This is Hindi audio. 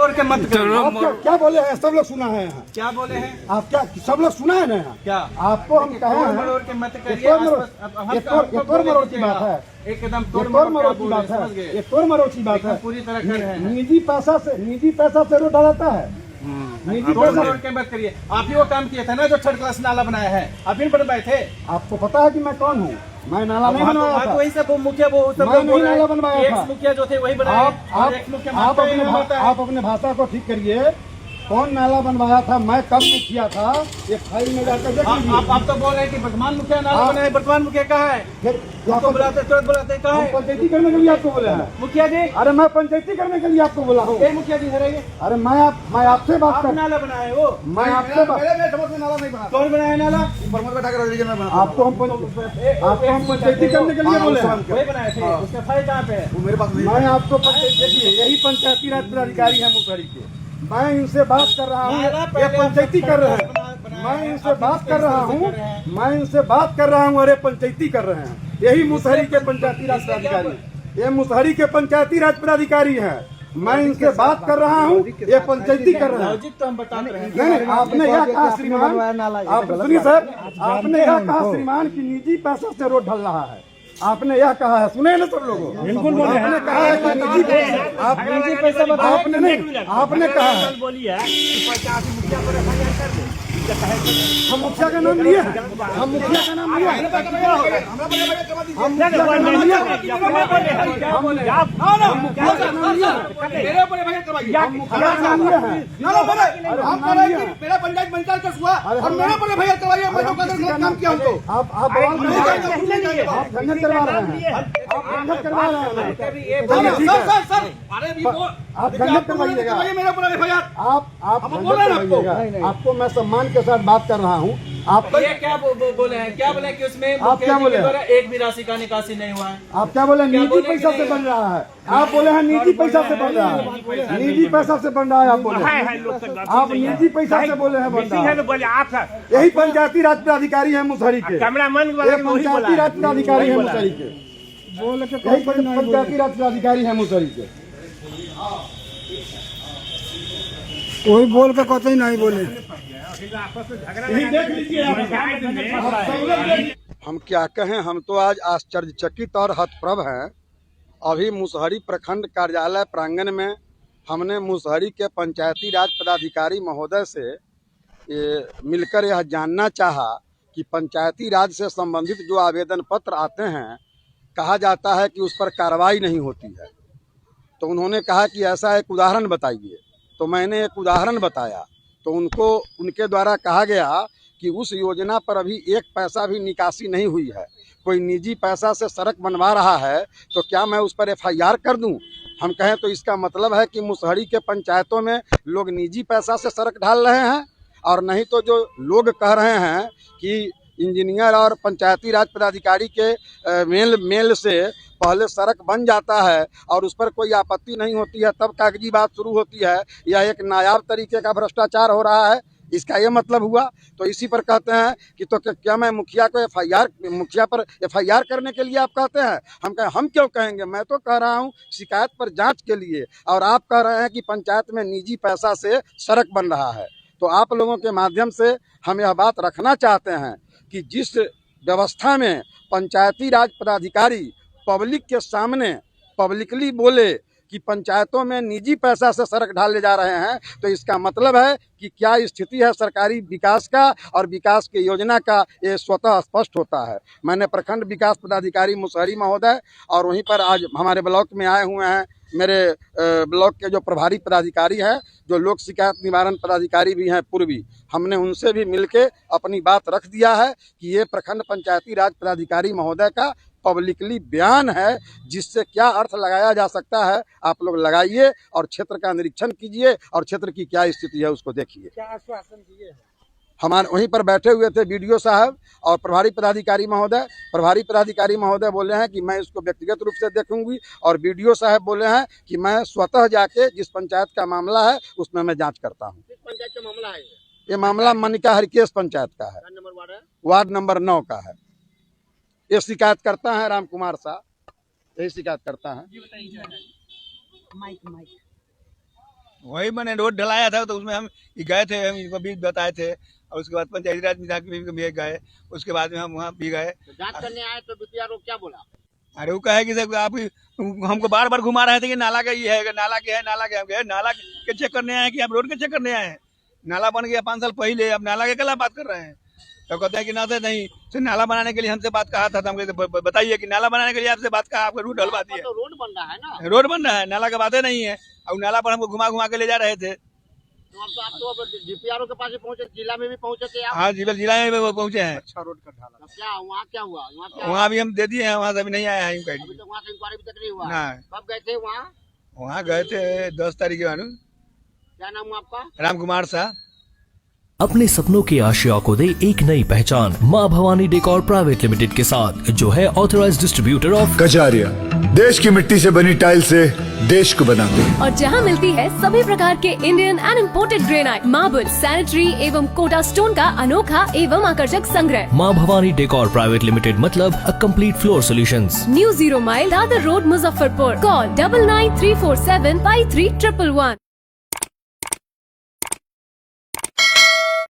मरोड़ के मत करो। आप क्या बोले हैं? सब लोग सुना है यहाँ। क्या बोले हैं? आप क्या सब लोग सुना है ना यहाँ? क्या आपको हम कहे हैं मरोड़ के मत करिए। ये तोड़ मरोड़ की बात है, एकदम ये तोड़ मरोड़ की बात है, ये तोड़ मरोड़ की बात है। पूरी तरह कर रहे हैं। निजी पैसा से रोड डालता है। निजी तोड़ पैसा मरोड़ के मत करिए। आप ही वो काम किए थे ना जो 3rd क्लास नाला बनाया है, आप ही बनवाए थे। आपको पता है कि मैं कौन हूँ? मैं नाला नहीं बनवाया था। वही सब मुखिया वो सब मैं नहीं नाला बनवाया था। मुखिया जो थे वही बनाए। आप अपने भाषा को ठीक करिए। कौन नाला बनवाया था, मैं कब मुखिया था, ये फाइल में जाकर देख लीजिए। आप तो बोल रहे हैं कि वर्तमान मुखिया नाला बनाए, वर्तमान मुखिया कहाँ है? आपको बुलाते तुरंत बुलाते कहाँ है? पंचायती करने के लिए आपको बोला है मुखिया जी। अरे मैं पंचायती करने के लिए आपको बोला हूँ। मुखिया जी है अरे मैं आपसे बात कर, नाला बनाए वो, मैं आपसे बात, नाला नहीं बना। कौन बनाया नाला? आपको हम पंचायती करने के लिए बोले हैं। वही बनाए थे, उसका फाइल कहाँ पे है? मेरे पास मैं आपको देखिए, यही पंचायती राज पदाधिकारी है मुसहरी के। मैं इनसे बात कर रहा हूँ, ये पंचायती कर रहे हैं। मैं इनसे बात कर रहा हूँ, मैं इनसे बात कर रहा हूँ, अरे पंचायती कर रहे हैं। यही मुसहरी के पंचायती राज पदाधिकारी, ये मुसहरी के पंचायती राज पदाधिकारी है। मैं इनसे बात कर रहा हूँ, ये पंचायती कर रहे हैं। तो हम बता रहे हैं। नहीं, आपने यह कहा श्रीमान, आप सुनिए सर, आपने यह कहा श्रीमान की निजी पैसा से रोड ढल रहा है। आपने यह कहा है, सुने ना सब लोगों? बिल्कुल बोले। आपने कहा है कि निजी पैसा, आप निजी पैसा बताओ। आपने नहीं, आपने कहा है बोलिए मुखिया पर FIR कर दे। हम मुखिया का नाम लिए हैं, हम मुखिया का नाम लिए हैं, हम मुखिया का नाम लिए हैं, मेरे ऊपर FIR करवाइए। हम मुखिया का नाम लिए हैं। हम कह रहे हैं कि मेरा पंचायत का हुआ और मेरे ऊपर FIR करवाइए। मैं तो गलत काम किया हमको। आप बवाल कर रहे हैं, आप झंझट करवा रहे हैं, आप झंझट करवा रहे हैं। सर अरे आप झंझट करवाइएगा, मेरे ऊपर FIR। आप झंझट करवाइएगा। आपको मैं सम्मान के साथ बात कर रहा हूँ। आप ये क्या बोले हैं? क्या बोले कि उसमें आप क्या बोले? एक भी राशि का निकासी नहीं हुआ है? आप क्या बोले? निजी पैसा से बन रहा है। आप बोले हैं निजी पैसा से बन रहा है, निजी पैसा से बन रहा है। आप बोले, आप निजी पैसा से बोले हैं बन रहा है। बोले आप यही पंचायती राज पदाधिकारी है मुसहरी के, कैमरामैन ये पंचायती राज पदाधिकारी है मुसहरी के, यही पंचायती राज पदाधिकारी है मुसहरी के। कोई बोल के कहते ही नहीं बोले। हम क्या कहें, हम तो आज आश्चर्यचकित और हतप्रभ हैं। अभी मुसहरी प्रखंड कार्यालय प्रांगण में हमने मुसहरी के पंचायती राज पदाधिकारी महोदय से मिलकर यह जानना चाहा कि पंचायती राज से संबंधित जो आवेदन पत्र आते हैं, कहा जाता है कि उस पर कार्रवाई नहीं होती है। तो उन्होंने कहा कि ऐसा एक उदाहरण बताइए। तो मैंने एक उदाहरण बताया, तो उनके द्वारा कहा गया कि उस योजना पर अभी 1 पैसा भी निकासी नहीं हुई है। कोई निजी पैसा से सड़क बनवा रहा है तो क्या मैं उस पर FIR कर दूं? हम कहें तो इसका मतलब है कि मुसहरी के पंचायतों में लोग निजी पैसा से सड़क ढाल रहे हैं, और नहीं तो जो लोग कह रहे हैं कि इंजीनियर और पंचायती राज पदाधिकारी के मेल से पहले सड़क बन जाता है और उस पर कोई आपत्ति नहीं होती है, तब कागजी बात शुरू होती है। यह एक नायाब तरीके का भ्रष्टाचार हो रहा है, इसका ये मतलब हुआ। तो इसी पर कहते हैं कि तो क्या मैं मुखिया को मुखिया पर FIR करने के लिए आप कहते हैं? हम क्यों कहेंगे? मैं तो कह रहा हूँ शिकायत पर जांच के लिए, और आप कह रहे हैं कि पंचायत में निजी पैसा से सड़क बन रहा है। तो आप लोगों के माध्यम से हम यह बात रखना चाहते हैं कि जिस व्यवस्था में पंचायती राज पदाधिकारी पब्लिक के सामने पब्लिकली बोले कि पंचायतों में निजी पैसा से सड़क ढाले जा रहे हैं, तो इसका मतलब है कि क्या स्थिति है सरकारी विकास का और विकास की योजना का, ये स्वतः स्पष्ट होता है। मैंने प्रखंड विकास पदाधिकारी मुसहरी महोदय और वहीं पर आज हमारे ब्लॉक में आए हुए हैं मेरे ब्लॉक के जो प्रभारी पदाधिकारी हैं, जो लोक शिकायत निवारण पदाधिकारी भी हैं पूर्वी, हमने उनसे भी मिलके अपनी बात रख दिया है कि ये प्रखंड पंचायती राज पदाधिकारी महोदय का पब्लिकली बयान है, जिससे क्या अर्थ लगाया जा सकता है आप लोग लगाइए और क्षेत्र का निरीक्षण कीजिए और क्षेत्र की क्या स्थिति है उसको देखिए। क्या आश्वासन दिए हैं? हमारे वहीं पर बैठे हुए थे BDO साहब और प्रभारी पदाधिकारी महोदय। प्रभारी पदाधिकारी महोदय बोले हैं कि मैं इसको व्यक्तिगत रूप से देखूंगी, और BDO साहब बोले हैं कि मैं स्वतः जाके जिस पंचायत का मामला है उसमें मैं जांच करता हूं। किस पंचायत का मामला है? ये मामला मनिका हरिकेश पंचायत का है, वार्ड नंबर 9 का है। ये शिकायत करता है राम कुमार शाह, यही शिकायत करता है। वही मैंने रोड ढलाया था तो उसमें हम गए थे, हम इनको भी बताए थे और उसके बाद पंचायती राज विभाग भी गए, उसके बाद में हम वहाँ भी गए। जांच करने आए तो बीपीआर को क्या बोला? अरे वो कहे कि सर आप हमको बार बार घुमा रहे थे कि नाला का ये है, नाला के है, नाला के। हम कहे नाला के चेक करने आए कि आप रोड के चेक करने आए हैं? नाला बन गया 5 साल पहले, अब नाला के क्या बात कर रहे हैं? तो कहते हैं कि ना नहीं सर, नाला बनाने के लिए हमसे बात कहा था। तो हम कहते बताइए कि नाला बनाने के लिए आपसे बात कहा, आपका रूट डलवा दिया। तो रोड बन रहा है ना, रोड बन रहा है, नाला का बातें नहीं है। और नाला पर हमको घुमा घुमा के ले जा रहे थे। तो आप तो डीपीआर के पास ही पहुंचे, जिला में भी पहुंचे थे आप? हाँ जिला में वो पहुंचे हैं। अच्छा रोड का ढाला। तो क्या वहाँ क्या हुआ? वहाँ भी हम दे दिए हैं, वहाँ से अभी नहीं आया है। अभी तक वहाँ से इंक्वायरी भी तक नहीं हुआ? ना। कब गए थे वहाँ? वहाँ गए थे 10 तारीख के मालूम। क्या नाम हुआ आपका? राम कुमार शाह। अपने सपनों की आशिया को दे एक नई पहचान माँ भवानी डेकोर प्राइवेट लिमिटेड के साथ, जो है ऑथराइज्ड डिस्ट्रीब्यूटर ऑफ कजारिया। देश की मिट्टी से बनी टाइल से देश को बनाते हैं। और जहां मिलती है सभी प्रकार के Indian and imported granite, marble, sanitary एवं कोटा स्टोन का अनोखा एवं आकर्षक संग्रह। माँ भवानी डेकोर प्राइवेट लिमिटेड मतलब a complete floor solutions. New 0 mile Dadar road, Muzaffarpur. Call 9934753111।